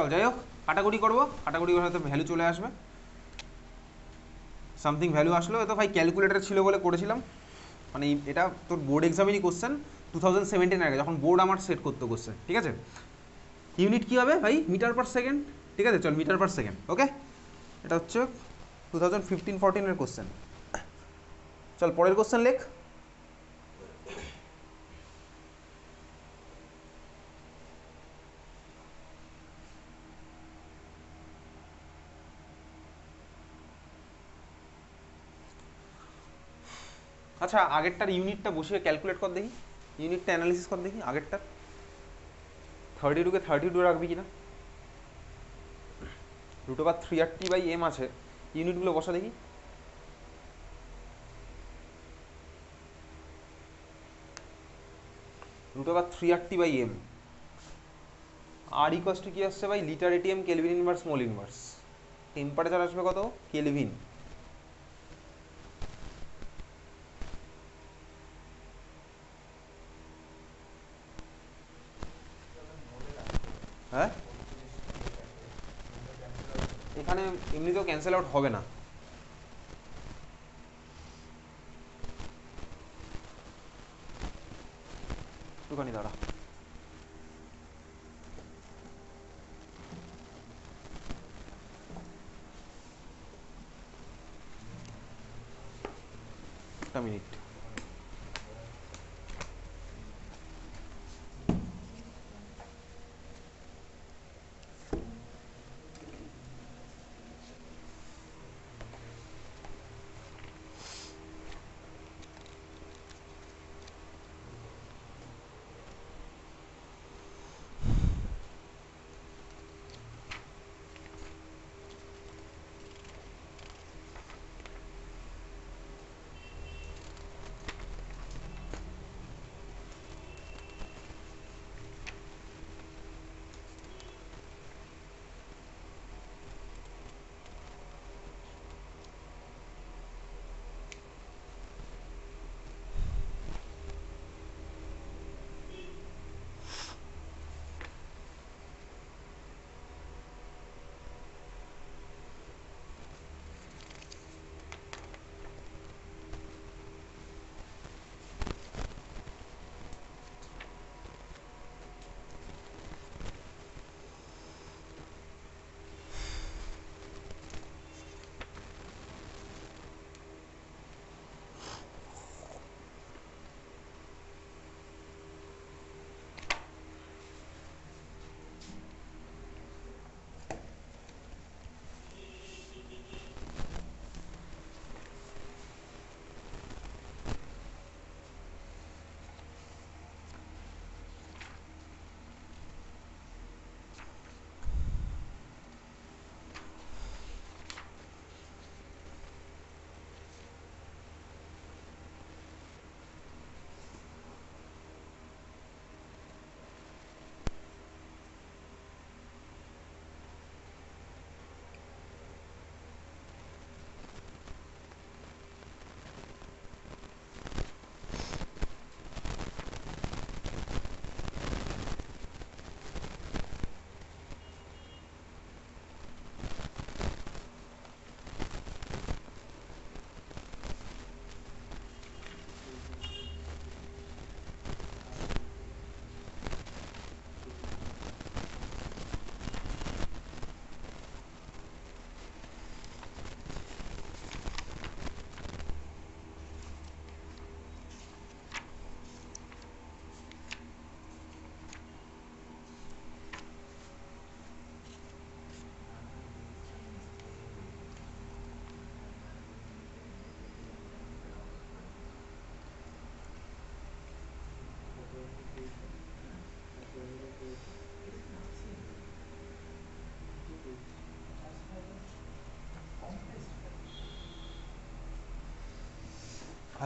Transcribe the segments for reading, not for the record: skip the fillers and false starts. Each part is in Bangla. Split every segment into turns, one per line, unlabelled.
চল যাই হোক কাটাকুটি করবো, কাটাকুটি করে হয়তো ভ্যালু চলে আসবে, সামথিং ভ্যালু আসলো। তো ভাই ক্যালকুলেটার ছিল বলে করেছিলাম, মানে এটা তোর বোর্ড এক্সামেরই কোশ্চেন 2017 আগে, যখন বোর্ড আমার সেট করতো কোশ্চেন, ঠিক আছে। ইউনিট কী হবে ভাই? মিটার পার সেকেন্ড, ঠিক আছে, চল মিটার পার সেকেন্ড। ওকে, এটা হচ্ছে 2015-14 কোশ্চেন। চল পরের কোশ্চেন লেখ। আচ্ছা আগেরটার ইউনিটটা বসিয়ে ক্যালকুলেট কর দেখি, ইউনিটটা অ্যানালিসিস কর দেখি আগেরটার। 32কে 32 রাখবি কিনা, √380/m আছে, ইউনিটগুলো বসা দেখি। √380/m, আর ইকোয়াস টু কি আসছে ভাই? Litre atm kelvin inverse mole inverse. Temperature আসবে কত? কেলভিন। হ্যাঁ এখানে এমনিতেও ক্যান্সেল আউট হবে না, একটুখানি দাঁড়া। একটা মিনিট।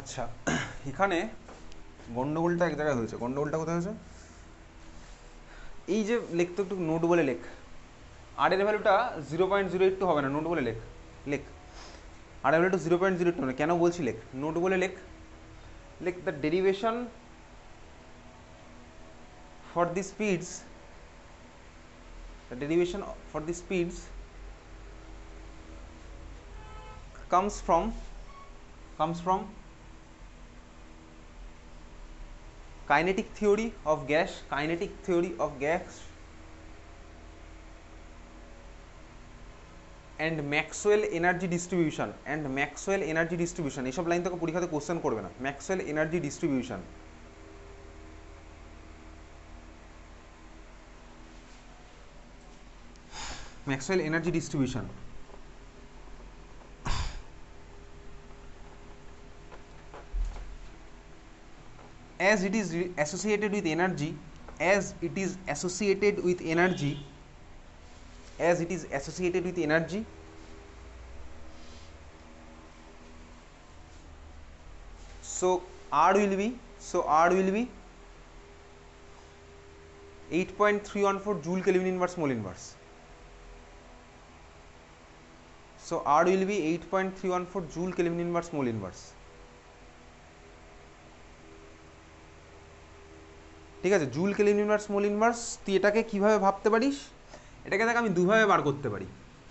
আচ্ছা এখানে গন্ডগোলটা এক জায়গায় হয়েছে। গন্ডগোলটা কোথায় হয়েছে? এই যে লেখ তো, একটু নোট বলে লেখ। আর এর ভ্যালুটা 0.082 হবে না, নোট বলে লেখ। লেখ আর এর ভ্যালুটা 0.082 হবে। কেন বলছি লেখ, নোট বলে লেখ। লেখ the derivation for the speeds the derivation for the speeds comes from kinetic theory of gas and Maxwell energy distribution এইসব লাইন থেকে পরীক্ষাতে কোশ্চেন করবে না। Maxwell energy distribution as it is associated with energy so R will be 8.314 joule Kelvin inverse mole inverse. So R will be 8.314 joule Kelvin inverse mole inverse. ঠিক আছে, joule kelvin inverse mole inverse তুই এটাকে কিভাবে ভাবতে পারিস, এটাকে দেখ আমি দুভাবে বার করতে পারি।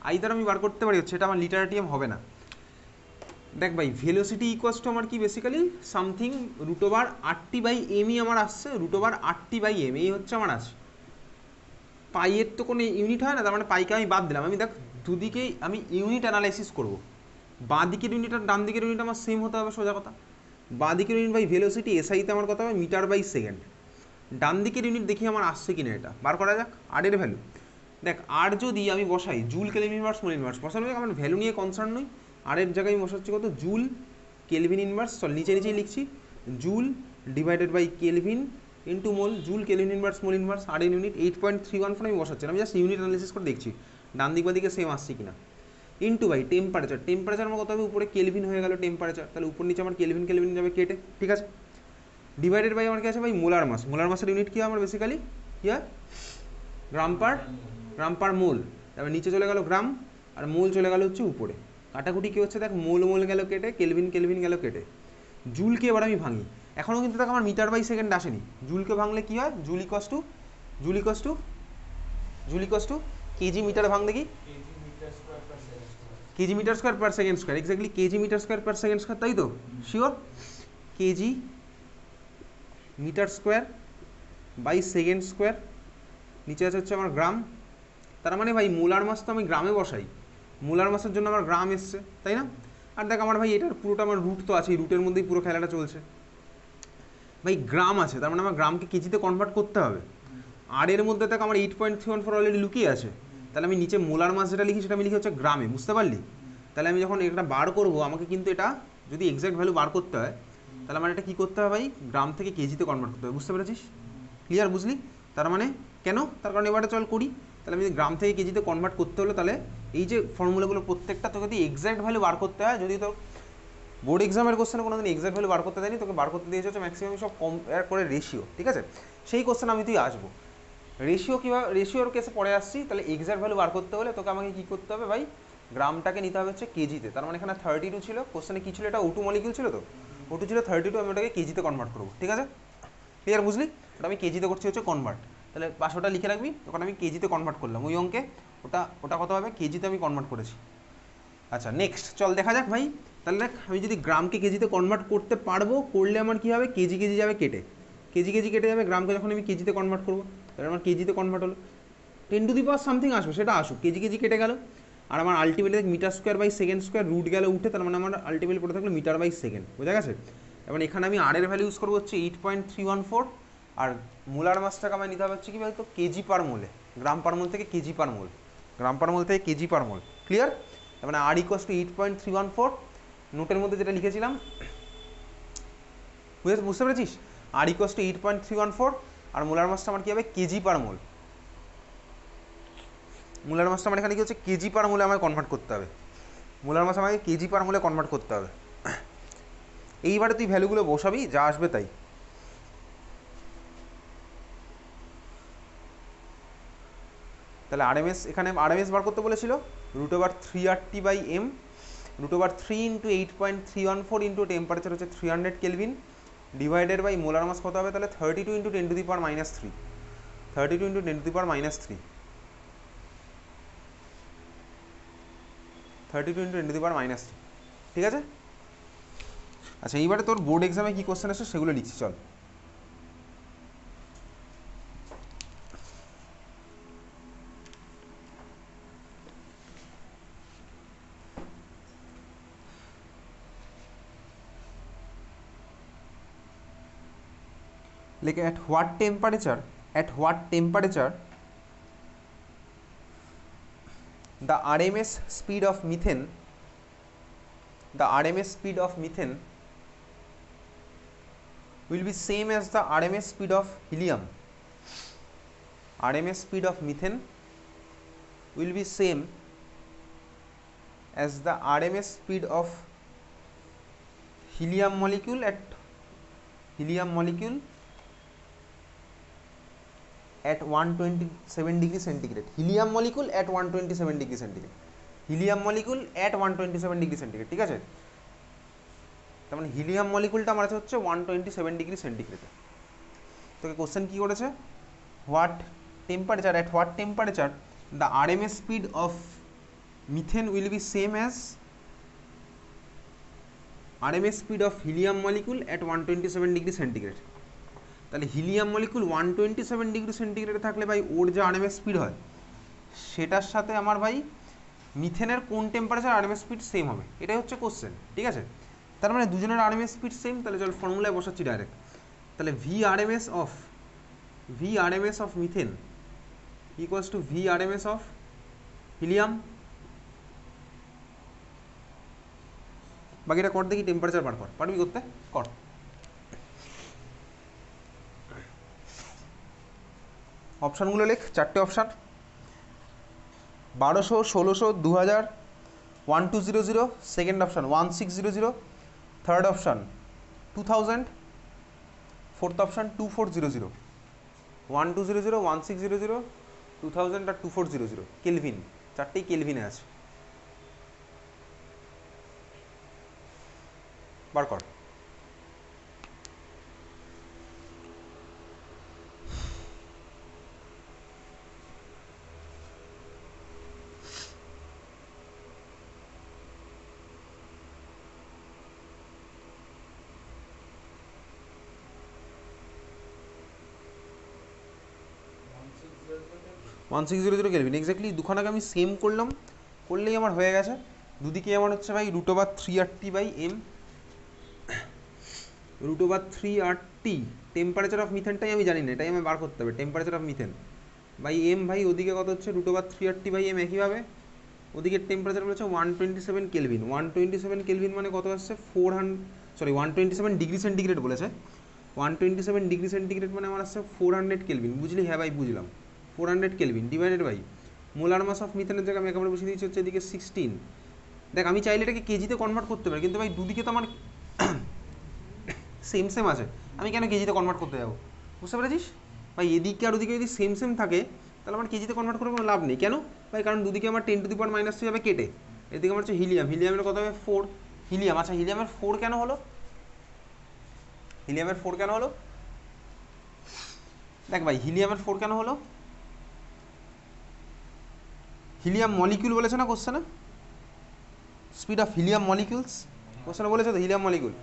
আইদার আমি বার করতে পারি হচ্ছে এটা আমার লিটারেটিয়াম হবে না। দেখ ভাই ভেলোসিটি ইকুয়ালস টু আমার কি basically something root over RT by এমই আমার আসছে, root over RT by M এই হচ্ছে আমার আছে। পাইয়ের তো কোনো ইউনিট হয় না, তার মানে পাইকে আমি বাদ দিলাম। আমি দেখ দুদিকেই আমি ইউনিট অ্যানালাইসিস করবো, বাঁ দিকের ইউনিট আর ডান দিকের ইউনিট আমার সেম হতে হবে, সোজা কথা। বাঁ দিকের ইউনিট বাই ভেলোসিটি এসআইতে আমার কথা হবে মিটার বাই সেকেন্ড। ডান দিকের ইউনিট দেখি আমার আসছে কিনা, এটা বার করা যাক। আর এর ভ্যালু দেখ, আর যদি আমি বসাই joule kelvin inverse mole inverse বসানো, আমার ভ্যালু নিয়ে কনসার্ন নই। আর এর জায়গায় আমি বসাচ্ছি কত, জুল কেলভিন ইনভার্স, চল নিচেই লিখছি joule divided by kelvin into mole, joule kelvin inverse mole inverse. আর এর ইউনিট 8.314 আমি বসাচ্ছি, আমি জাস্ট ইউনিট অ্যানালিসিস করে দেখছি ডান দিক বা দিকে সেম আসছে কিনা। ইন্টু বাই টেম্পারেচার আমার কত হবে, উপরে কেলভিন হয়ে গেল টেম্পারেচার, তাহলে উপর নিচে আমার কেলভিন যাবে কেটে, ঠিক আছে। ডিভাইডেড বাই আমার কি আছে ভাই, মোলার মাসের ইউনিট কি আমার বেসিক্যালি কি হয়, গ্রাম পার মোল। তারপর নিচে চলে গেল গ্রাম, আর মোল চলে গেল হচ্ছে উপরে। কাটাকুটি কি হচ্ছে দেখ, মোল গেল কেটে, কেলভিন গেল কেটে। জুলকে এবার আমি ভাঙি, এখনও কিন্তু দেখ আমার মিটার বাই সেকেন্ড আসেনি। জুলকে ভাঙলে কি হয়, joule equals to KG metre ভাঙ দেখি, KG metre square per second square, exactly KG metre square per second square, তাই তো sure. KG metre square by second square, নিচে আছে হচ্ছে আমার গ্রাম। তার মানে ভাই মোলার মাস তো আমি গ্রামে বসাই, মোলার মাসের জন্য আমার গ্রাম এসছে, তাই না। আর দেখ আমার ভাই এটার পুরোটা আমার রুট তো আছে, রুটের মধ্যেই পুরো খেলাটা চলছে ভাই। গ্রাম আছে, তার মানে আমার গ্রামকে কেজিতে কনভার্ট করতে হবে। আর এর মধ্যে দেখ আমার 8.314 অলরেডি লুকিয়ে আছে, তাহলে আমি নিচে মোলার মাস যেটা লিখি সেটা আমি লিখি হচ্ছে গ্রামে, বুঝতে পারলি। তাহলে আমি যখন এটা বার করবো, আমাকে কিন্তু এটা যদি এক্স্যাক্ট ভ্যালু বার করতে হয়, তাহলে আমার এটা কী করতে হবে ভাই, গ্রাম থেকে কেজিতে কনভার্ট করতে হবে, বুঝতে পেরেছিস, ক্লিয়ার বুঝলি। তার মানে কেন, তার কারণে এবারে চল করি। তাহলে আমি যদি গ্রাম থেকে কেজিতে কনভার্ট করতে হলো, তাহলে এই যে ফর্মুলাগুলো প্রত্যেকটা তোকে যদি এক্স্যাক্ট ভ্যালু বার করতে হয়, যদি তোর বোর্ড এক্সামের কোশ্চেনে কোনো দিন এক্স্যাক্ট ভ্যালু বার করতে দেয়নি, তোকে বার করতে দিয়েছে হচ্ছে ম্যাক্সিমাম সব কম্পেয়ার করে রেশিও, ঠিক আছে। সেই কোশ্চেন আমি তুই আসবো, রেশিও কীভাবে, রেশিওর কেসে পরে আসছি। তাহলে এক্স্যাক্ট ভ্যালু বার করতে হলে তোকে আমাকে কী করতে হবে ভাই, গ্রামটাকে নিতে হবে হচ্ছে কেজিতে। তার মানে এখানে 32 ছিল, কোশ্চেনে কী ছিল, এটা O2 মলিকিউল ছিল, তো O2 ছিল 32, আমি ওটাকে কেজিতে কনভার্ট করবো, ঠিক আছে, ক্লিয়ার বুঝলি। ওটা আমি কেজিতে করছি হচ্ছে কনভার্ট, তাহলে পাঁচশোটা লিখে রাখবি, তখন আমি কেজিতে কনভার্ট করলাম ওই অঙ্কে, ওটা কত হবে, কেজিতে আমি কনভার্ট করেছি। আচ্ছা নেক্সট চল দেখা যাক ভাই। তাহলে দেখ আমি যদি গ্রামকে কেজিতে কনভার্ট করতে পারবো, করলে আমার কী হবে, কেজি যাবে কেটে, কেজি কেটে যাবে, গ্রামকে যখন আমি কেজিতে কনভার্ট করবো, তাহলে আমার কেজিতে কনভার্ট হলো 10 টু দি পাওয়ার সামথিং আসবে, সেটা আসুক, কেজি কেটে গেল। আর আমার ultimately metre square by second square, root গেলে উঠে, তার মানে আমার আলটিমেটলি পড়ে থাকলো মিটার বাই সেকেন্ড, বোঝা গেছে। এবার এখানে আমি আর এর ভ্যালু ইউজ করবো হচ্ছে 8.314, আর মোলার মাসটাকে আমার নিতে হবে হচ্ছে কি ভাই, তো কেজি পার মোলে, গ্রাম পার মোল থেকে কেজি পার মোল, গ্রাম পার মোল থেকে কেজি পার মোল, ক্লিয়ার। তার মানে আর ইকুয়ালস টু 8.314, নোটের মধ্যে যেটা লিখেছিলাম, বুঝতে পেরেছিস, আর ইকুয়ালস টু 8.314, আর মোলার মাসটা আমার কী হবে, কেজি পার মোল। মোলার মাসটা আমার এখানে কি হচ্ছে, কেজি পার মোলে আমাকে কনভার্ট করতে হবে, মোলার মাস আমাকে কেজি পার মোলে কনভার্ট করতে হবে। এইবারে তুই ভ্যালুগুলো বসাবি, যা আসবে তাই। তাহলে আরএমএস, এখানে আরএমএস বার করতে বলেছিল √3RT/m, √3 ইন্টু 8.314 ইন্টু টেম্পারেচার হচ্ছে 300 kelvin, divided by molar mass কত হবে, তাহলে 32 ইন্টু 10⁻³ 3, 32 ইন্টু 10⁻³ 3, 32 × 10⁻³ ঠিক আছে। আচ্ছা এইবারে তোর বোর্ড এক্সামে কী কোশ্চেন আসে সেগুলো লিখছি চল। like at what temperature the RMS speed of methane will be same as the RMS speed of helium. RMS speed of methane will be same as the RMS speed of helium molecule at 127 degree centigrade. Helium molecule at 127 degree centigrade. Helium molecule at 127 degree centigrade ঠিক আছে। তার মানে হিলিয়াম মলিকুলটা আমার আছে হচ্ছে 127 ডিগ্রি সেন্টিগ্রেডে। তোকে কোশ্চেন কি করেছে, what temperature the RMS speed of methane will be same as RMS speed of helium molecule at 127 degree centigrade. তাহলে হিলিয়াম মলিকুল 127 ডিগ্রি সেন্টিগ্রেডে থাকলে ভাই ওর যে আরএমএস স্পিড হয় সেটার সাথে আমার ভাই মিথেনের কোন টেম্পারেচার আরএমএস স্পিড সেম হবে, এটাই হচ্ছে কোশ্চেন ঠিক আছে। তার মানে দুজনের আরএমএস স্পিড সেম, তাহলে চল ফর্মুলায় বসাচ্ছি ডাইরেক্ট। তাহলে V RMS of methane equals to V RMS of helium. বাকিটা কর দেখি, টেম্পারেচার বার কর, পারবি করতে, কর। অপশানগুলো লেখ, চারটে option, 1200, 1600, 2000, 1200, second option 1600, third option 2000, fourth option 2400, 1200, 1600, 2000 আর 2400 কেলভিন, চারটেই কেলভিনে আছে, বার কর। ওয়ান 1600 কেলভিন এক্স্যাক্টলি, দুখানাকে আমি সেম করলেই আমার হয়ে গেছে। দুদিকে আমার হচ্ছে ভাই √3RT/m, √3RT। টেম্পারেচার অফ মিথেনটাই আমি জানি না, এটাই আমি বার করতে হবে, temperature of methane by M. ভাই ওদিকে কত হচ্ছে √3RT/m, একইভাবে ওদিকে টেম্পারেচার বলেছে 127 কেলভিন। 127 কেলভিন মানে কত আসছে 127 ডিগ্রি সেন্টিগ্রেড বলেছে। 127 ডিগ্রি সেন্টিগ্রেড মানে আমার আসছে 400 কেলভিন, বুঝলি? হ্যাঁ ভাই বুঝলাম, 400 kelvin divided by molar mass of মিথেনের জায়গায় আমি একেবারে বসে দিচ্ছি হচ্ছে এদিকে 16। দেখ আমি চাইলে এটাকে কেজিতে কনভার্ট করতে পারি, কিন্তু ভাই দুদিকে তো আমার সেম আছে, আমি কেন কেজিতে কনভার্ট করতে যাবো, বুঝতে পেরেছিস ভাই? এদিকে আর ওদিকে যদি সেম থাকে তাহলে আমার কেজিতে কনভার্ট করে কোনো লাভ নেই। কেন ভাই? কারণ দুদিকে আমার 10⁻³ যাবে কেটে, এদিকে আমার হচ্ছে হিলিয়ামের কত হবে 4 হিলিয়াম। আচ্ছা হিলিয়ামের 4 কেন হলো, দেখ ভাই হিলিয়ামের 4 কেন হলো, হিলিয়াম মলিকিউল বলেছে না কোশ্চেনে, স্পিড অফ হিলিয়াম মলিকিউলস কোশ্চেনে বলেছে তো, হিলিয়াম মলিকুল।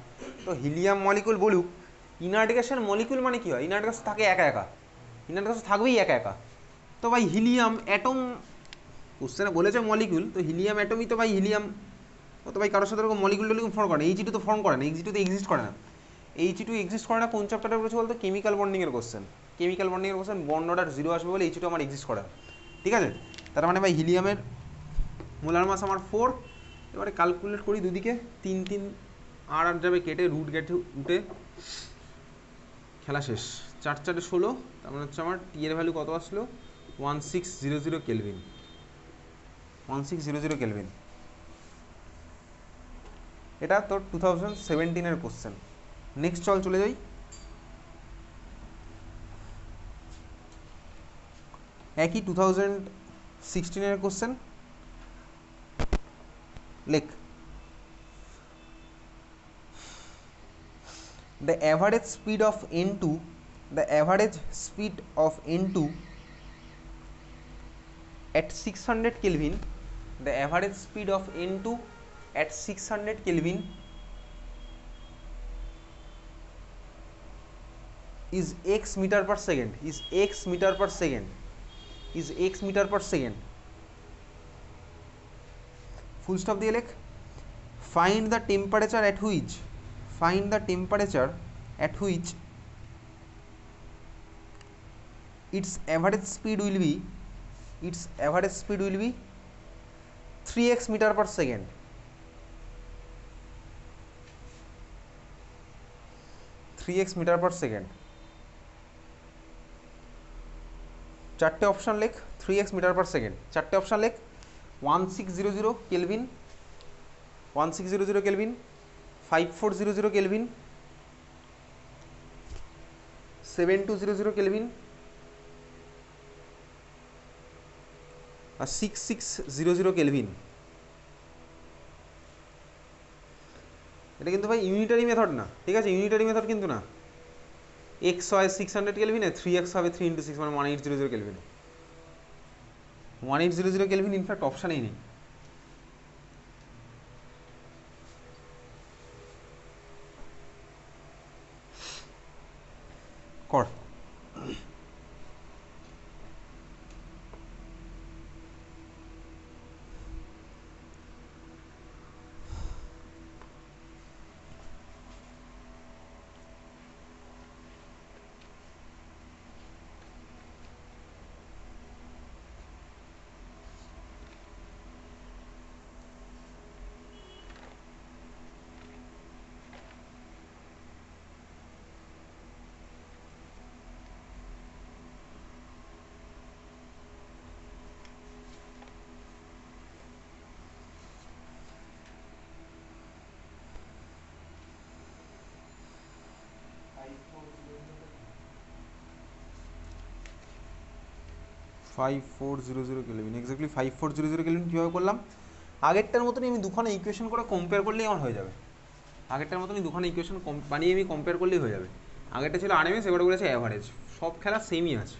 তো হিলিয়াম মলিকুল বলুক, ইনার্ট গ্যাসের মলিকুল মানে কি হয়, ইনার্ট গ্যাস থাকে একা, ইনার্ট গ্যাস থাকবেই একা। তো ভাই হিলিয়াম অ্যাটম কোশ্চেনে বলেছে মলিকুল, তো হিলিয়াম অ্যাটমই তো ভাই হিলিয়াম, ও তো ভাই কারোর সাথে ওরকম মলিকুল ফর্ম করে না। He2 তো ফর্ম করে না, He2 তো এক্সিস্ট করে না। He2 এক্সিস্ট করে না কোন চ্যাপ্টারে বলেছে বলতো, কেমিক্যাল বন্ডিংয়ের কোশ্চেন। বন্ড অর্ডার 0 আসবে বলে He2 আমার এক্সিস্ট করে না, ঠিক আছে। তার মানে ভাই হিলিয়ামের মোলার মাস আমার 4। এবারে ক্যালকুলেট করি দুদিকে, 3 আর যাবে কেটে, রুটে খেলা শেষ। 4 4 16, তার মানে হচ্ছে আমার টি এর ভ্যালু কত আসলো 1600 কেলভিন, 1600 কেলভিন। এটা তোর 2017 কোশ্চেন। নেক্সট চলে যাই, একই 2016 কোশ্চেন। লেখ, the average speed of N2 at 600 Kelvin the average speed of N2 at 600 Kelvin is x meter per second, is x meter per second, is x meter per second. Full stop দিয়ে লেখ, find the temperature at which, find the temperature at which its average speed will be, its average speed will be 3x meter per second. 3x meter per second. চারটে অপশন লেখ, 3x মিটার পার সেকেন্ড, চারটে অপশন লেখ। 1600 কেলভিন, 1600 কেলভিন, 5400 কেলভিন, 7200 কেলভিন আর 6600 কেলভিন। এটা কিন্তু ভাই ইউনিটারি মেথড না, ঠিক আছে, ইউনিটারি মেথড কিন্তু না। এক্স হয় 600 কেলভিনে, 3x হবে 3 × 6 মানে 1800 কেলভিনে। 1800 কেলভিন ইনফ্যাক্ট অপশানেই নেই। কর। 5400 কেলভিন, এক্স্যাক্টলি 5400 কেলভিন। কীভাবে করলাম? আগেরটার মতনই আমি দুখানা ইকুয়েশন করে কম্পেয়ার করলেই আমার হয়ে যাবে। আগেরটার মতনই দুখানা ইকুয়েশন বানিয়ে আমি কম্পেয়ার করলেই হয়ে যাবে। আগেরটা ছিল আরএমএস, এবারে বলেছে অ্যাভারেজ। সব খেলা সেমই আছে।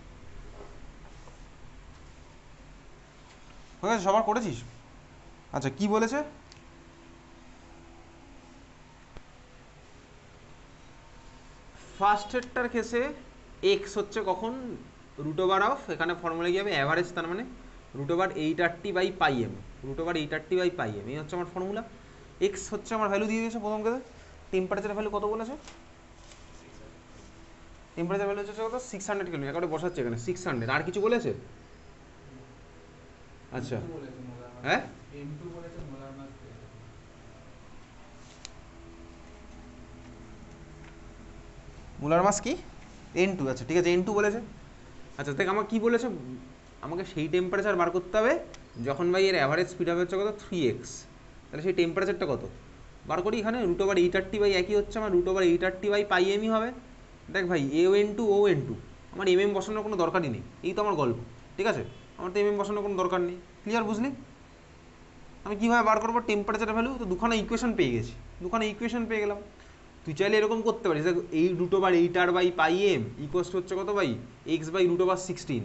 হয়ে গেছে, সবার করেছিস? আচ্ছা, কি বলেছে? ফার্স্টেরটার কেসে এক্স হচ্ছে কখন √, এখানে ফর্মুলা কি হবে? অ্যাভারেজ, তার মানে √8RT/πm, √8RT/πm, এই হচ্ছে আমার ফর্মুলা। এক্স হচ্ছে আমার ভ্যালু দিয়ে দিয়েছে প্রথম কেসে। টেম্পারেচার ভ্যালু কত বলেছে? টেম্পারেচার ভ্যালু হচ্ছে কত? 600 কেলভিন। একেবারে বসাচ্ছে এখানে 600। আর কিছু বলেছে? আচ্ছা, হ্যাঁ, মুলার মাস কি? N2। আচ্ছা ঠিক আছে, N2 বলেছে। আচ্ছা দেখ, আমার কি বলেছে? আমাকে সেই টেম্পারেচার বার করতে হবে যখন ভাই এর অ্যাভারেজ স্পিড হবে হচ্ছে কত? 3x। তাহলে সেই টেম্পারেচারটা কত বার করি? এখানে √8RT একই হচ্ছে আমার √8RT/πm হবে। দেখ ভাই, N2 ON2, আমার বসানোর কোনো দরকারই নেই। এই তো আমার গল্প, ঠিক আছে? আমার তো বসানোর কোনো দরকার নেই। ক্লিয়ার? বুঝলি? আমি কীভাবে বার করবো টেম্পারেচার ভ্যালু? তো দুখানা ইকুয়েশন পেয়ে গেছি, দুখানা ইকুয়েশন পেয়ে গেলাম। তুই চাইলে এরকম করতে পারিস, দেখ, এই √8R/πm ইকুয়াস হচ্ছে কত ভাই? x/√16।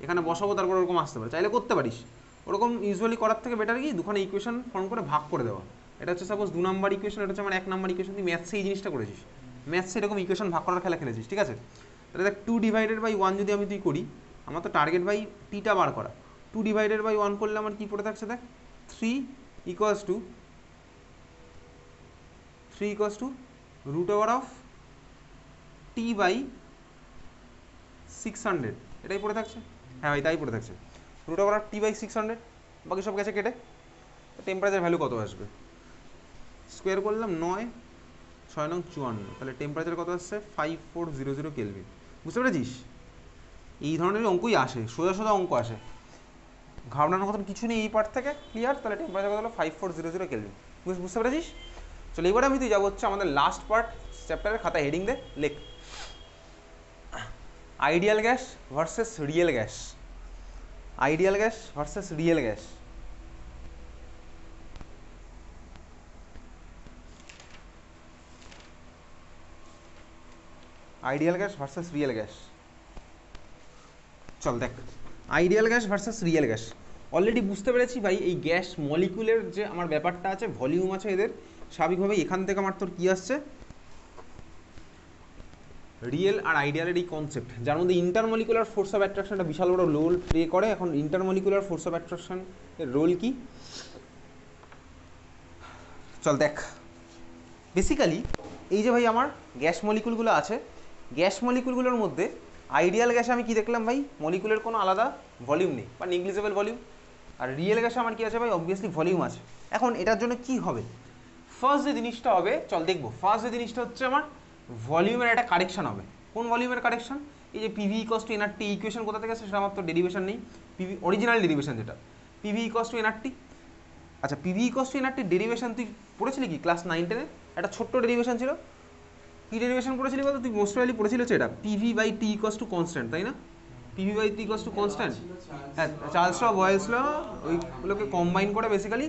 এখানে বসাবো, তারপর ওরকম আসতে পারে, চাইলে করতে পারিস। ওরকম ইউজুয়ালি করার থেকে বেটার কি দুখানা ইকুয়েশন ফর্ম করে ভাগ করে দেওয়া। এটা হচ্ছে সাপোজ 2 নম্বর ইকুয়েশন, এটা হচ্ছে আমার 1 নম্বর ইকুয়েশন। তুই ম্যাথসে এই জিনিসটা করেছিস, ম্যাথসে এরকম ইকুয়েশন ভাগ করার খেলা খেলেছিস, ঠিক আছে? তাহলে দেখ, 2/1 যদি আমি তুই করি, আমার তো টার্গেট বাই টিটা বার করা। 2/1 করলে আমার কি পড়ে থাকছে? দেখ, 3 = √T/600, এটাই পড়ে থাকছে। হ্যাঁ ভাই, তাই পড়ে থাকছে, √T/600। বাকি সব গেছে কেটে। টেম্পারেচার ভ্যালু কত আসবে? স্কোয়ার করলাম 9, 6 9 54, তাহলে টেম্পারেচার কত আসছে? 5400 কেলভিন। বুঝতে পেরেছিস? এই ধরনের অঙ্কই আসে, সোজা সোজা অঙ্ক আসে, ঘাবড়ানোর মতন কিছু নেই এই পার্ট থেকে। ক্লিয়ার? তাহলে টেম্পারেচার কত হলো? 5400 কেলভিন। বুঝতে পেরেছিস? চলো এবারে আমি তুই যাবো হচ্ছে আমাদের লাস্ট পার্ট চ্যাপ্টারের। খাতা হেডিং দে, লেখ ideal gas versus real gas. Ideal gas versus real gas. Ideal gas versus real gas. চল দেখ, ideal gas versus real gas. Already বুঝতে পেরেছি ভাই এই গ্যাস মলিকুলের যে আমার ব্যাপারটা আছে, ভলিউম আছে এদের, স্বাভাবিকভাবে এখান থেকে আমার তোর কী আসছে, রিয়েল আর আইডিয়ালের এই কনসেপ্ট, যার মধ্যে ইন্টারমলিকুলার ফোর্স অফ অ্যাট্রাকশনটা বিশাল বড় রোল প্লে করে। এখন ইন্টারমলিকুলার ফোর্স অফ অ্যাট্রাকশন এর রোল কি, চল দেখ। বেসিক্যালি এই যে ভাই আমার গ্যাস মলিকুলগুলো আছে, গ্যাস মলিকুলগুলোর মধ্যে আইডিয়াল গ্যাসে আমি কি দেখলাম ভাই, মলিকুলের কোনো আলাদা ভলিউম নেই বা নেগলিজেবল ভলিউম। আর রিয়েল গ্যাসে আমার কি আছে ভাই, অবভিয়াসলি ভলিউম আছে। এখন এটার জন্য কি হবে, ফার্স্ট যে জিনিসটা হবে চল দেখবো। ফার্স্ট যে জিনিসটা হচ্ছে আমার ভলিউমের একটা কারেকশন হবে। কোন ভলিউমের কারেকশন, এই যে PV equals to nRT equation কোথা থেকে আসে, সেটা আমার তো ডেরিভেশন নেই, পিভি অরিজিনাল ডেরিভেশন যেটা পিভি ইকুয়ালস টু এনআরটি। আচ্ছা PV equals to nRT derivation তুই পড়েছিলি কি ক্লাস 9-10-এ? একটা ছোট্ট ডেরিভেশন ছিল, কি ডেরিভেশন পড়েছিলি বলতো তুই? মোস্ট প্রবাবলি পড়েছিল হচ্ছে এটা, PV by T equals to constant, তাই না? PV by T equals to constant, হ্যাঁ চার্লস ল বয়েলস ল ওইগুলোকে কম্বাইন করে basically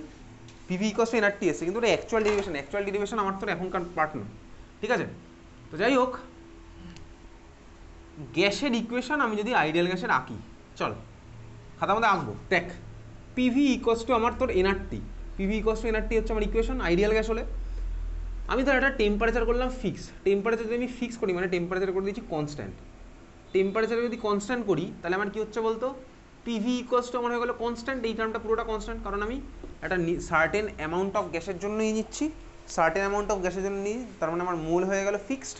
PV equals to nRT এসছে। কিন্তু ওটা অ্যাকচুয়াল ডেরিভেশন আমার তো এখনকার পার্ট না, ঠিক আছে? তো যাই হোক, গ্যাসের ইকুয়েশন আমি যদি আইডিয়াল গ্যাসের আঁকি, চল খাতার মধ্যে আঁকবো, দেখ পিভি ইকুয়ালস টু আমার তোর nRT, PV equals to nRT হচ্ছে আমার ইকুয়েশন আইডিয়াল গ্যাস হলে। আমি ধর একটা টেম্পারেচার করলাম ফিক্স, টেম্পারেচার যদি আমি ফিক্স করি মানে টেম্পারেচার করে দিচ্ছি কনস্ট্যান্ট, টেম্পারেচার যদি কনস্ট্যান্ট করি তাহলে আমার কী হচ্ছে বলতো, পিভি ইকুয়ালস টু আমার হয়ে গেলো কনস্ট্যান্ট, এই টার্মটা পুরোটা কনস্ট্যান্ট, কারণ আমি একটা সার্টেন অ্যামাউন্ট অফ গ্যাসের জন্যই নিচ্ছি, সার্টেন অ্যামাউন্ট অফ গ্যাসের জন্য নিই, তার মানে আমার মোল হয়ে গেল ফিক্সড,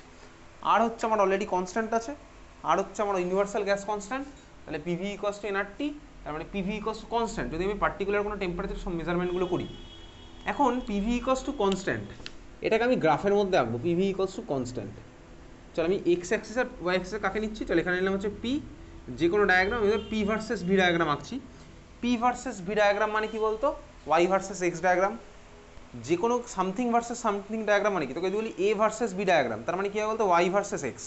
আর হচ্ছে আমার অলরেডি কনস্ট্যান্ট আছে, আর হচ্ছে আমার ইউনিভার্সাল গ্যাস কনস্ট্যান্ট, তাহলে পিভি ইকুয়ালস টু এনআরটি, তার মানে পিভি ইকুয়ালস টু কনস্ট্যান্ট যদি আমি পার্টিকুলার কোনো টেম্পারেচার সব মেজারমেন্টগুলো করি। এখন পিভি ইকুয়ালস টু কনস্ট্যান্ট এটাকে আমি গ্রাফের মধ্যে আঁকবো, পিভি ইকুয়ালস টু কনস্ট্যান্ট। চল আমি এক্স অ্যাক্সিস আর ওয়াই অ্যাক্সিসে কাকে নিচ্ছি, চল এখানে নিলাম হচ্ছে পি, যে কোনো ডায়াগ্রাম আমি পি ভার্সেস ভি ডায়াগ্রাম আঁকছি। পি ভার্সেস ভি ডায়াগ্রাম মানে কি বলতো, ওয়াই ভার্সেস এক্স ডায়াগ্রাম। যে কোনো সামথিং ভার্সেস সামথিং ডায়াগ্রাম মানে কি, তোকে যদি বলি এ ভার্সেস বি ডায়াগ্রাম, তার মানে কি হবে বলতো, Y versus X,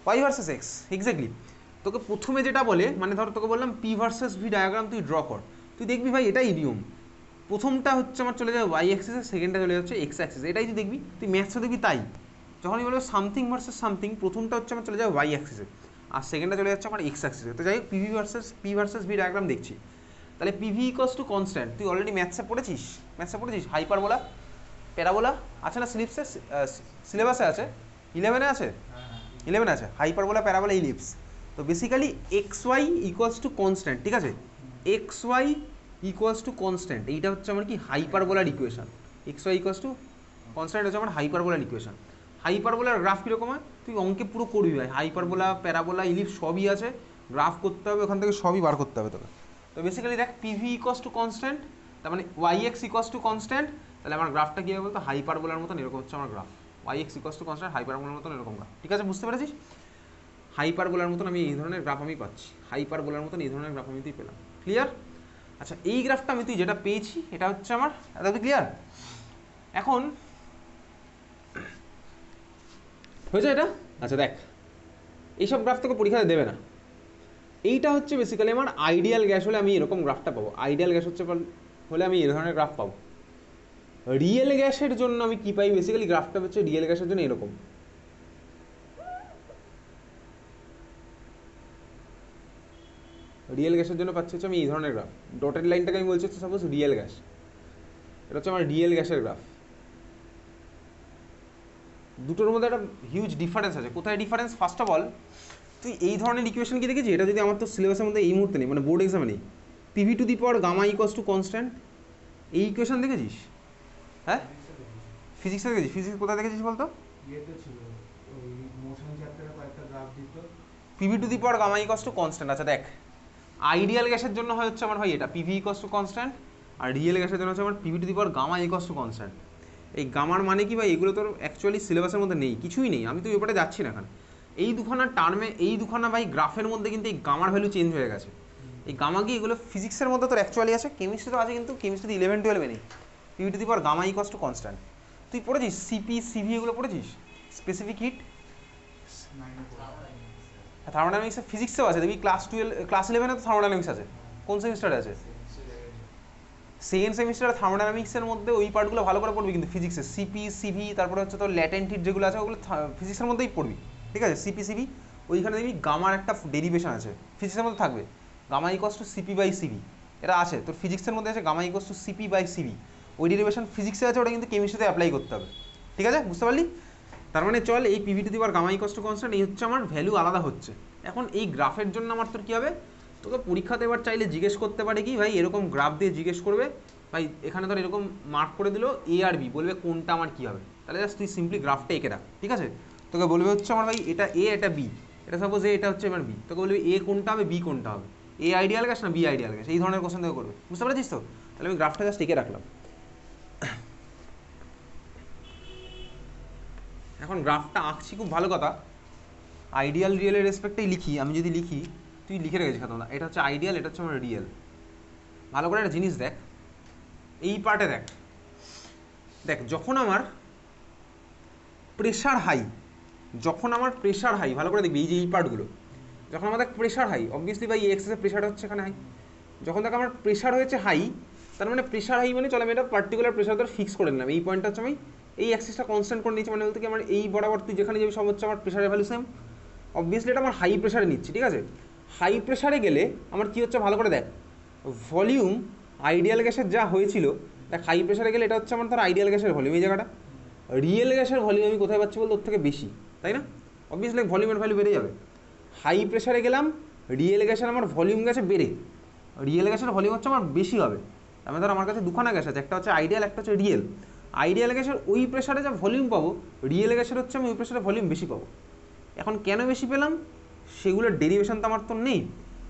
Y versus X exactly. তোকে প্রথমে যেটা বলে, মানে ধর তোকে বললাম পি ভার্সেস ভি ডায়াগ্রাম তুই ড্র কর, তুই দেখবি ভাই এটাই নিয়ম, প্রথমটা হচ্ছে আমার চলে যাবে ওয়াই অ্যাক্সিসে, সেকেন্ডটা চলে যাচ্ছে এক্স অ্যাক্সিসে, এটাই তুই দেখবি, তুই ম্যাথসে দেখবি তাই, যখনই বলবো সামথিং ভার্সেস সামথিং প্রথমটা হচ্ছে আমার চলে যাবে ওয়াই অ্যাক্সিসে আর সেকেন্ডটা চলে যাচ্ছে আমার এক্স অ্যাক্সিসে। তো যাই হোক পি ভার্সেস ভি ডায়াগ্রাম দেখছি, তাহলে পিভি ইকুয়ালস টু কনস্ট্যান্ট তুই অলরেডি ম্যাথসে পড়েছিস, হাইপারবোলা প্যারাবোলা আছে না স্লিপসে, সিলেবাসে আছে, 11-এ আছে, 11-এ আছে হাইপারবোলা প্যারাবোলা ইলিপস। তো basically X Y equals to constant, ঠিক আছে, X Y equals to constant, এইটা হচ্ছে আমার কি হাইপারবোলার equation, X Y equals to constant হচ্ছে আমার হাইপারবোলার ইকুয়েশন। হাইপারবোলার গ্রাফ কীরকম হয় তুই অঙ্কে পুরো করবি ভাই, হাইপারবোলা প্যারাবোলা ইলিপস সবই আছে, গ্রাফ করতে হবে ওখান থেকে, সবই বার করতে হবে তোকে। তো বেসিক্যালি দেখ পিভি ইকুয়ালস টু কনস্ট্যান্ট, তার মানে Y X equals to constant, তাহলে আমার গ্রাফটা কী হবে বলতো, হাইপারবোলার মতন এরকম হচ্ছে আমার graph, Y X equals to constant হাইপারবোলার মতন এরকম গ্রাফ, ঠিক আছে বুঝতে পেরেছিস? হাইপারবোলার মতন আমি এই ধরনের গ্রাফ আমি পাচ্ছি, হাইপারবোলার মতন এই ধরনের গ্রাফ আমি তুই পেলাম, ক্লিয়ার? আচ্ছা এই গ্রাফটা আমি তুই যেটা পেয়েছি এটা হচ্ছে আমার, এটা তুই ক্লিয়ার? এখন হয়েছে এটা? আচ্ছা দেখ এইসব গ্রাফ তোকে পরীক্ষাতে দেবে না, এইটা হচ্ছে বেসিক্যালি আমার আইডিয়াল গ্যাস হলে আমি এরকম গ্রাফটা পাবো, আইডিয়াল গ্যাস হচ্ছে হলে আমি এই ধরনের গ্রাফ পাবো। রিয়েল গ্যাসের জন্য আমি কি পাই, বেসিক্যালি গ্রাফটা হচ্ছে রিয়েল গ্যাসের জন্য এরকম, রিয়েল গ্যাসের জন্য পাচ্ছি হচ্ছে আমি এই ধরনের গ্রাফ, ডটেড লাইনটাকে আমি বলছি হচ্ছে সাপোজ রিয়েল গ্যাস, এটা হচ্ছে আমার রিয়েল গ্যাসের গ্রাফ। দুটোর মধ্যে একটা হিউজ ডিফারেন্স আছে, কোথায় ডিফারেন্স? ফার্স্ট অফ অল তুই এই ধরনের ইকুয়েশন কি দেখেছিস, এটা যদি আমার তো সিলেবাসের মধ্যে এই মুহূর্তে নেই, মানে বোর্ড এক্সামে নেই, PV to the power gamma equals to constant, এই ইকুয়েশন দেখেছিস? হ্যাঁ ফিজিক্সে দেখেছিস, ফিজিক্স কোথায় দেখেছিস বলতো? PV to the power gamma equals to constant. আচ্ছা দেখ আইডিয়াল গ্যাসের জন্য হয় হচ্ছে আমার ভাই এটা পিভি ইকুয়ালস টু কনস্ট্যান্ট, আর রিয়েল গ্যাসের জন্য হচ্ছে আমার PV to the power gamma equals to constant. এই গামার মানে কি ভাই, এগুলো তোর অ্যাকচুয়ালি সিলেবাসের মধ্যে নেই, কিছুই নেই, আমি তো এই ব্যাপারে যাচ্ছি না এখন। এই দুখানা টার্মে, এই দুখানা ভাই গ্রাফের মধ্যে কিন্তু এই গামার ভ্যালু চেঞ্জ হয়ে গেছে, এই গামা কি এগুলো ফিজিক্সের মধ্যে তোর অ্যাকচুয়ালি আছে, কেমিস্ট্রিতেও আছে, কিন্তু কেমিস্ট্রিতে 11-12 নেই। PV to the power gamma equals to constant তুই পড়েছিস, সিপি সিভি এগুলো পড়েছিস, স্পেসিফিক হিট, থার্মোডাইনামিক্সে ফিজিক্সেও আছে, দেখবি ক্লাস 11-এ তো থার্মোডাইনামিক্স আছে, কোন সেমিস্টারে আছে? সেকেন্ড সেমিস্টারে থার্মোডাইনামিক্সের মধ্যে ওই পার্টগুলো ভালো করে পড়বি, কিন্তু ফিজিক্সে সিপি সিভি তারপরে হচ্ছে তোর ল্যাটেন্ট হিট যেগুলো আছে ওগুলো ফিজিক্সের মধ্যেই পড়বি, ঠিক আছে? সিপি সিভি ওইখানে দেখবি গামার একটা ডেরিভেশন আছে, ফিজিক্সের মধ্যে থাকবে, gamma equals to CP by CV, এটা আছে তোর ফিজিক্সের মধ্যে আছে gamma equals to CP by CV, ওই ডেরিভেশন ফিজিক্সে আছে, ওটা কিন্তু কেমিস্ট্রিতে অ্যাপ্লাই করতে হবে, ঠিক আছে, বুঝতে পারলি? তার মানে চল এই PV to the power gamma equals to constant, এই হচ্ছে আমার ভ্যালু আলাদা হচ্ছে। এখন এই গ্রাফের জন্য আমার তোর কী হবে, তোকে পরীক্ষাতে এবার চাইলে জিজ্ঞেস করতে পারে কি ভাই, এরকম গ্রাফ দিয়ে জিজ্ঞেস করবে ভাই, এখানে ধর এরকম মার্ক করে দিল এ আর বি, বলবে কোনটা আমার কী হবে, তাহলে জাস্ট তুই সিম্পলি গ্রাফটা এঁকে রাখ, ঠিক আছে? তোকে বলবে হচ্ছে আমার ভাই এটা এ এটা বি, এটা সাপোজ এ এটা হচ্ছে আমার বি, তোকে বলবে এ কোনটা হবে বি কোনটা হবে, এ আইডিয়াল গ্যাস না বি আইডিয়াল গ্যাস, এই ধরনের কোশ্চেন তোকে করবে, বুঝতে পারছিস তো? তাহলে আমি গ্রাফটা জাস্ট এঁকে রাখলাম। এখন গ্রাফটা আঁকছি খুব ভালো কথা, আইডিয়াল রিয়েলের রেসপেক্টেই লিখি, আমি যদি লিখি তুই লিখে রেখেছিস খাতা, এটা হচ্ছে আইডিয়াল, এটা হচ্ছে আমার রিয়েল। ভালো করে একটা জিনিস দেখ, এই পার্টে দেখ, দেখ যখন আমার প্রেশার হাই, যখন আমার প্রেশার হাই, ভালো করে দেখবি এই যে এই পার্টগুলো, যখন আমাদের প্রেশার হাই, অবভিয়াসলি ভাই এক্সেসের প্রেশারটা হচ্ছে এখানে হাই, যখন দেখ আমার প্রেশার হয়েছে হাই, তার মানে প্রেশার হাই মানে চলো আমি এটা পার্টিকুলার প্রেশার ধর ফিক্স করে নিলাম, এই পয়েন্টটা হচ্ছে আমি এই অ্যাক্সিসটা কনস্ট্যান্ট করে নিচ্ছি, মানে বলতে কি আমার এই বরাবর তুই যেখানে যাবি সব হচ্ছে আমার প্রেশারের ভ্যালু সেম, অবভিয়াসলি এটা আমার হাই প্রেশারে নিচ্ছি, ঠিক আছে? হাই প্রেশারে গেলে আমার কী হচ্ছে ভালো করে দেখ, ভলিউম আইডিয়াল গ্যাসের যা হয়েছিল, দেখ হাই প্রেশারে গেলে এটা হচ্ছে আমার ধর আইডিয়াল গ্যাসের ভলিউম, এই জায়গাটা রিয়েল গ্যাসের ভলিউম আমি কোথায় পাচ্ছি বলতে ওর থেকে বেশি, তাই না? অবভিয়াসলি ভলিউমের ভ্যালু বেড়ে যাবে, হাই প্রেশারে গেলাম রিয়েল গ্যাসের আমার ভলিউম গেছে বেড়ে, রিয়েল গ্যাসের ভলিউম হচ্ছে আমার বেশি হবে, আমি ধর আমার কাছে দুখানা গ্যাস আছে, একটা হচ্ছে আইডিয়াল একটা হচ্ছে রিয়েল, আইডিয়াল গ্যাসের ওই প্রেশারে যা ভলিউম পাবো, রিয়েল গ্যাসের হচ্ছে আমি ওই প্রেশারে ভলিউম বেশি পাবো। এখন কেন বেশি পেলাম সেগুলোর ডেরিভেশন তো আমার তো নেই,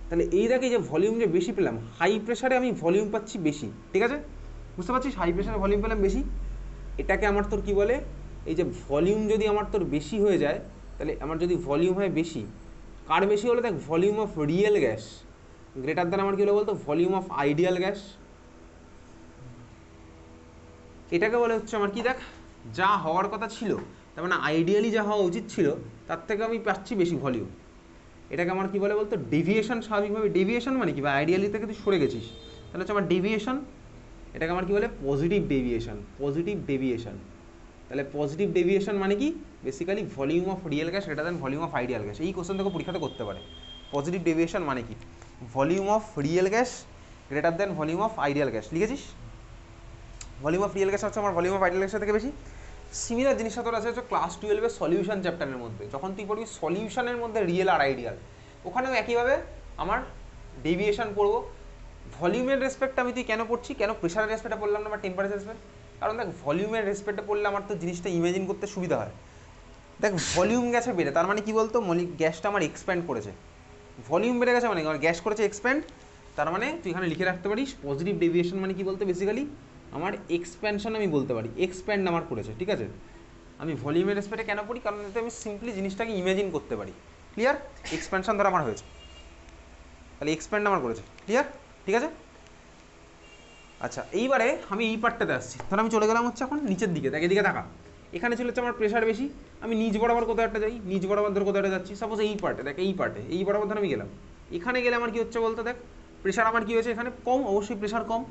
তাহলে এই দেখে যে ভলিউম যে বেশি পেলাম, হাই প্রেশারে আমি ভলিউম পাচ্ছি বেশি, ঠিক আছে, বুঝতে পারছিস? হাই প্রেশারে ভলিউম পেলাম বেশি, এটাকে আমার তোর কী বলে, এই যে ভলিউম যদি আমার তোর বেশি হয়ে যায়, তাহলে আমার যদি ভলিউম হয় বেশি, কার বেশি হলো দেখ, volume of real gas greater than আমার কী হলো বলতো ভলিউম অফ আইডিয়াল গ্যাস, এটাকে বলে হচ্ছে আমার কি, দেখ যা হওয়ার কথা ছিল, তার মানে আইডিয়ালি যা হওয়া উচিত ছিল তার থেকে আমি পাচ্ছি বেশি ভলিউম, এটাকে আমার কি বলে বলতো ডেভিয়েশন, স্বাভাবিকভাবে ডেভিয়েশন মানে কি, বা আইডিয়ালি থেকে তুই সরে গেছিস, তাহলে হচ্ছে আমার ডেভিয়েশন, এটাকে আমার কি বলে পজিটিভ ডেভিয়েশন, পজিটিভ ডেভিয়েশন। তাহলে পজিটিভ ডেভিয়েশন মানে কি, basically volume of real gas greater than volume of ideal gas, এই কোশ্চেন থেকে পরীক্ষাতে করতে পারে। পজিটিভ ডেভিয়েশন মানে কি, volume of real gas greater than volume of ideal gas, লিখেছিস? ভলিউম অফ রিয়েল গ্যাস হচ্ছে আমার ভলিউম অফ আইডিয়াল গ্যাসের থেকে বেশি। সিমিলার জিনিসটা তোর আছে হচ্ছে ক্লাস 12-এর সলিউশন চ্যাপ্টারের মধ্যে, যখন তুই পড়বি সলিউশনের মধ্যে রিয়েল আর আইডিয়াল, ওখানেও একইভাবে আমার ডেভিয়েশন পড়বো। ভলিউমের রেসপেক্টে আমি তুই কেন পড়ছি, কেন প্রেশারের রেসপেক্টে পড়লাম না বা টেম্পারেচার রেসপেক্ট, কারণ দেখ ভলিউমের রেসপেক্টে পড়লে আমার তো জিনিসটা ইমাজিন করতে সুবিধা হয়। দেখ ভলিউম গেছে বেড়ে, তার মানে কি বলতো গ্যাসটা আমার এক্সপ্যান্ড করেছে, ভলিউম বেড়ে গেছে মানে আমার গ্যাস করেছে এক্সপ্যান্ড, তার মানে তুই এখানে লিখে রাখতে পারিস পজিটিভ ডেভিয়েশন মানে কি বলতে বেসিক্যালি আমার এক্সপ্যানশন আমি বলতে পারি, এক্সপ্যান্ড আমার করেছে, ঠিক আছে? আমি ভলিউমের রেসপেক্টে কেন পড়ি, কারণ এতে আমি সিম্পলি জিনিসটাকে ইমাজিন করতে পারি, ক্লিয়ার? এক্সপ্যানশন ধর আমার হয়েছে, তাহলে এক্সপ্যান্ড আমার করেছে, ক্লিয়ার? ঠিক আছে, আচ্ছা এইবারে আমি এই পার্টটাতে আসছি, তাহলে আমি চলে গেলাম হচ্ছে এখন নিচের দিকে, দেখ এদিকে থাকা, এখানে ছিল হচ্ছে আমার প্রেশার বেশি, আমি নিচ বরাবর কোথাও একটা যাই, নিচ বরাবর ধর কোথাও একটা যাচ্ছি, সাপোজ এই পার্টে, দেখ এই বরাবর ধর আমি গেলাম, এখানে গেলে আমার কি হচ্ছে বলতো, দেখ প্রেশার আমার কি হয়েছে এখানে কম, অবশ্যই প্রেশার কম,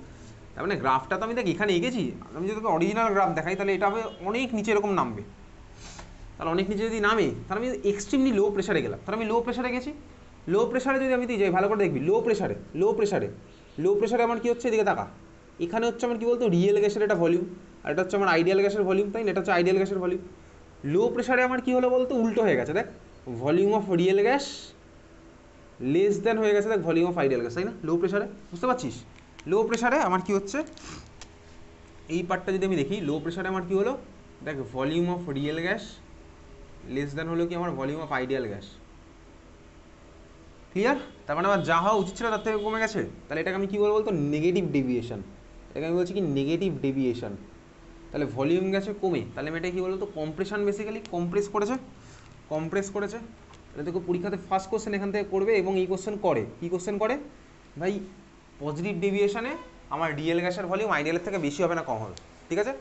তার মানে গ্রাফটা তো আমি দেখ এখানে এঁকেছি, আমি যদি অরিজিনাল গ্রাফ দেখাই তাহলে এটা হবে অনেক নিচে এরকম নামবে, তাহলে অনেক নিচে যদি নামে তাহলে আমি এক্সট্রিমলি লো প্রেশারে গেলাম, তাহলে আমি লো প্রেশারে গেছি, লো প্রেশারে যদি আমি যাই ভালো করে দেখবি, লো প্রেশারে আমার কি হচ্ছে, এদিকে তাকা, এখানে হচ্ছে আমার কি বলতো রিয়েল গ্যাসের একটা ভলিউম, আর এটা হচ্ছে আমার আইডিয়াল গ্যাসের ভলিউম, তাই না? এটা হচ্ছে আইডিয়াল গ্যাসের ভলিউম। লো প্রেশারে আমার কি হলো বলতো উল্টো হয়ে গেছে, দেখ volume of real gas less than হয়ে গেছে দেখ ভলিউম অফ আইডিয়াল গ্যাস, তাই না? লো প্রেশারে, বুঝতে পারছিস? লো প্রেশারে আমার কি হচ্ছে, এই পার্টটা যদি আমি দেখি, লো প্রেশারে আমার কি হলো, দেখ volume of real gas less than হলো কি আমার volume of ideal gas, clear? তার মানে আমার যা হওয়া উচিত ছিল তার থেকে কমে গেছে, তাহলে এটাকে আমি কী বলবো বলতো নেগেটিভ ডেভিয়েশন, এটাকে আমি বলছি কি নেগেটিভ ডেভিয়েশন, তাহলে ভলিউম গেছে কমে, তাহলে আমি এটা কী বলতো কম্প্রেশন, বেসিক্যালি কম্প্রেস করেছে, তাহলে দেখো পরীক্ষাতে ফার্স্ট কোশ্চেন এখান থেকে করবে এবং এই কোশ্চেন করে, কী কোশ্চেন করে ভাই, পজিটিভ ডেভিয়েশনে আমার রিয়েল গ্যাসের ভলিউম আইডিয়ালের থেকে বেশি হবে না কম হবে, ঠিক আছে?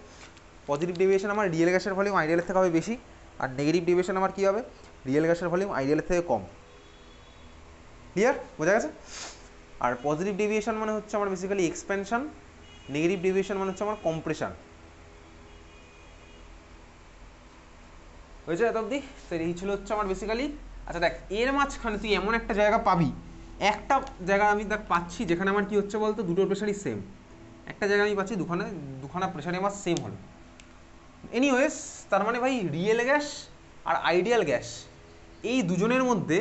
পজিটিভ ডেভিয়েশন আমার রিয়েল গ্যাসের ভলিউম আইডিয়ালের থেকে হবে বেশি, আর নেগেটিভ ডেভিয়েশন আমার কী হবে, রিয়েল গ্যাসের ভলিউম আইডিয়ালের থেকে কম, ক্লিয়ার? বোঝা গেছে? আর পজিটিভ ডেভিয়েশন মানে হচ্ছে আমার বেসিক্যালি এক্সপ্যানশন, নেগেটিভ ডেভিয়েশন মানে হচ্ছে আমার কম্প্রেশন, হয়েছে এত অবধি? তো এই ছিল হচ্ছে আমার বেসিক্যালি। আচ্ছা দেখ এর মাঝখানে তুই এমন একটা জায়গা পাবি একটা জায়গায় আমি দেখ পাচ্ছি যেখানে আমার কি হচ্ছে বলতো, দুটোর প্রেশারই সেম। একটা জায়গায় আমি পাচ্ছি দুখানা প্রেশারই আমার সেম হলো। এনিওয়েজ, তার মানে ভাই রিয়েল গ্যাস আর আইডিয়াল গ্যাস এই দুজনের মধ্যে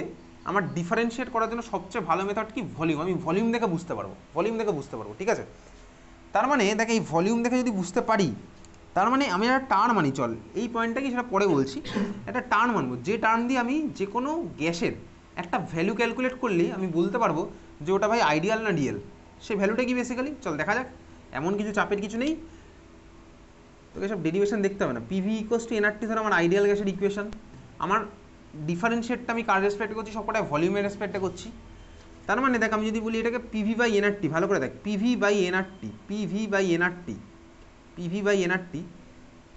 আমার ডিফারেন্সিয়েট করার জন্য সবচেয়ে ভালো মেথড কি, ভলিউম। আমি ভলিউম দেখে বুঝতে পারবো, ঠিক আছে। তার মানে দেখ, এই ভলিউম দেখে যদি বুঝতে পারি, তার মানে আমি একটা টার্ন মানি, চল এই পয়েন্টটা কি সেটা পরে বলছি। একটা টার্ন মানবো, যে টার্ন দিয়ে আমি যে কোনো গ্যাসের একটা ভ্যালু ক্যালকুলেট করলেই আমি বলতে পারবো যে ওটা ভাই আইডিয়াল না রিয়েল। সেই ভ্যালুটা কি বেসিক্যালি, চল দেখা যাক। এমন কিছু চাপের কিছু নেই, তোকে সব ডেরিভেশন দেখতে হবে না। পিভি ইকুয়ালস টু এনআরটি ধর আমার আইডিয়াল গ্যাসের ইকুয়েশন। আমার ডিফারেন্সিয়েটটা আমি কার রেসপেক্টে করছি, সবকটাই ভলিউমের রেসপেক্টে করছি। তার মানে দেখ, আমি যদি বলি এটাকে পিভি বাই এনআরটি, ভালো করে দেখ, PV by nRT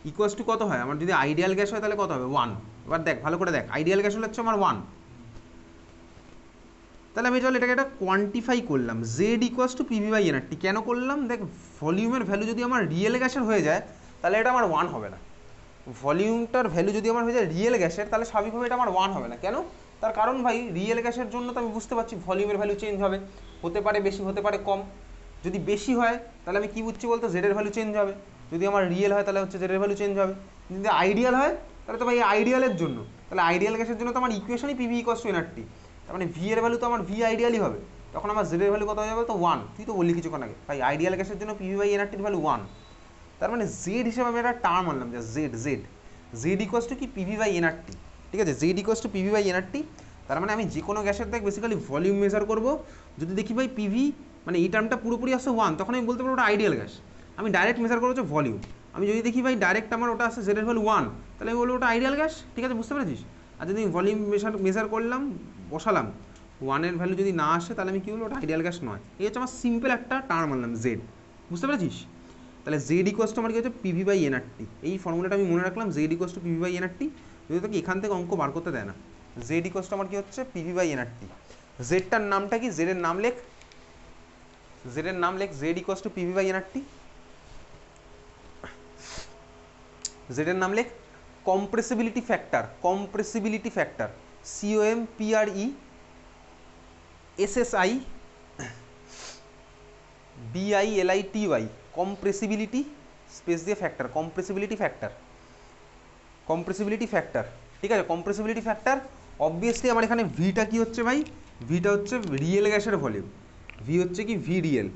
equals to কত হয় আমার, যদি আইডিয়াল গ্যাস হয় তাহলে কত হবে, 1। এবার দেখ ভালো করে দেখ, আইডিয়াল গ্যাস হলে হচ্ছে আমার 1। তাহলে আমি চল এটাকে একটা কোয়ান্টিফাই করলাম, Z equals to PV by nRT. কেন করলাম, দেখ ভলিউমের ভ্যালু যদি আমার রিয়েল গ্যাসের হয়ে যায় তাহলে এটা আমার 1 হবে না। ভলিউমটার ভ্যালু যদি আমার হয়ে যায় রিয়েল গ্যাসের, তাহলে স্বাভাবিকভাবে এটা আমার 1 হবে না। কেন, তার কারণ ভাই রিয়েল গ্যাসের জন্য তো আমি বুঝতে পারছি ভলিউমের ভ্যালু চেঞ্জ হবে, হতে পারে বেশি, হতে পারে কম। যদি বেশি হয় তাহলে আমি কি বুঝছি বলতো, জেডের ভ্যালু চেঞ্জ হবে। যদি আমার রিয়েল হয় তাহলে হচ্ছে জেডের ভ্যালু চেঞ্জ হবে। যদি আইডিয়াল হয় তাহলে তো ভাই আইডিয়ালের জন্য, তাহলে আইডিয়াল গ্যাসের জন্য তো আমার ইকুয়েশনই পিভি ইকুয়ালস টু এনআরটি। তার মানে ভি এর ভ্যালু তো আমার ভি আইডিয়ালই হবে। তখন আমার জেডের ভ্যালু কত হয়ে যাবে, তো 1। তুই তো বললি কিছুক্ষণ আগে ভাই আইডিয়াল গ্যাসের জন্য পিভি বাই এনআরটির ভ্যালু 1। তার মানে জেড হিসেবে আমি একটা টার্ম আনলাম, যে জেড ইকুয়ালস টু কি, পিভি বাই এনআরটি। ঠিক আছে, Z equals to PV by nRT. তার মানে আমি যে কোনো গ্যাসের দেখ বেসিক্যালি ভলিউম মেজার করবো, যদি দেখি ভাই পিভি মানে এই টার্মটা পুরোপুরি আসছে 1, তখন আমি বলতে পারবো ওটা আইডিয়াল গ্যাস। আমি ডাইরেক্ট মেজার করবো হচ্ছে ভলিউম। আমি যদি দেখি ভাই ডাইরেক্ট আমার ওটা আসছে জেডের ভ্যালু 1, তাহলে আমি বলবো ওটা আইডিয়াল গ্যাস। ঠিক আছে, বুঝতে পেরেছিস। আর যদি ভলিউম মেজার করলাম, বসালাম, 1-এর ভ্যালু যদি না আসে তাহলে আমি কী বলবো, ওটা আইডিয়াল গ্যাস নয়। এই হচ্ছে আমার সিম্পল একটা টার্ম আনলাম, জেড। বুঝতে পেরেছিস। তাহলে জেড ইকুয়ালস টু আমার কি হচ্ছে, পিভি বাই এনআরটি। এই ফর্মুলাটা আমি মনে রাখলাম, Z equals to PV by nRT. যদি তোকে এখান থেকে অঙ্ক বার করতে দেয় না, জেড ইকুয়ালস টু আমার কি হচ্ছে, পিভি বাই এনআরটি। জেডটার নামটা কি, জেডের নাম লেখ, Z equals to PV by NRT. জেডের নাম লেখ compressibility factor, COMPRE SSI BILITY, compressibility space দিয়ে ফ্যাক্টর, কম্প্রেসিবিলিটি ফ্যাক্টর। ঠিক আছে, কম্প্রেসিবিলিটি ফ্যাক্টর। অবভিয়াসলি আমার এখানে ভিটা কি হচ্ছে ভাই, ভিটা হচ্ছে রিয়েল গ্যাসের ভলিউম, ভি হচ্ছে কি, ভি রিয়েল।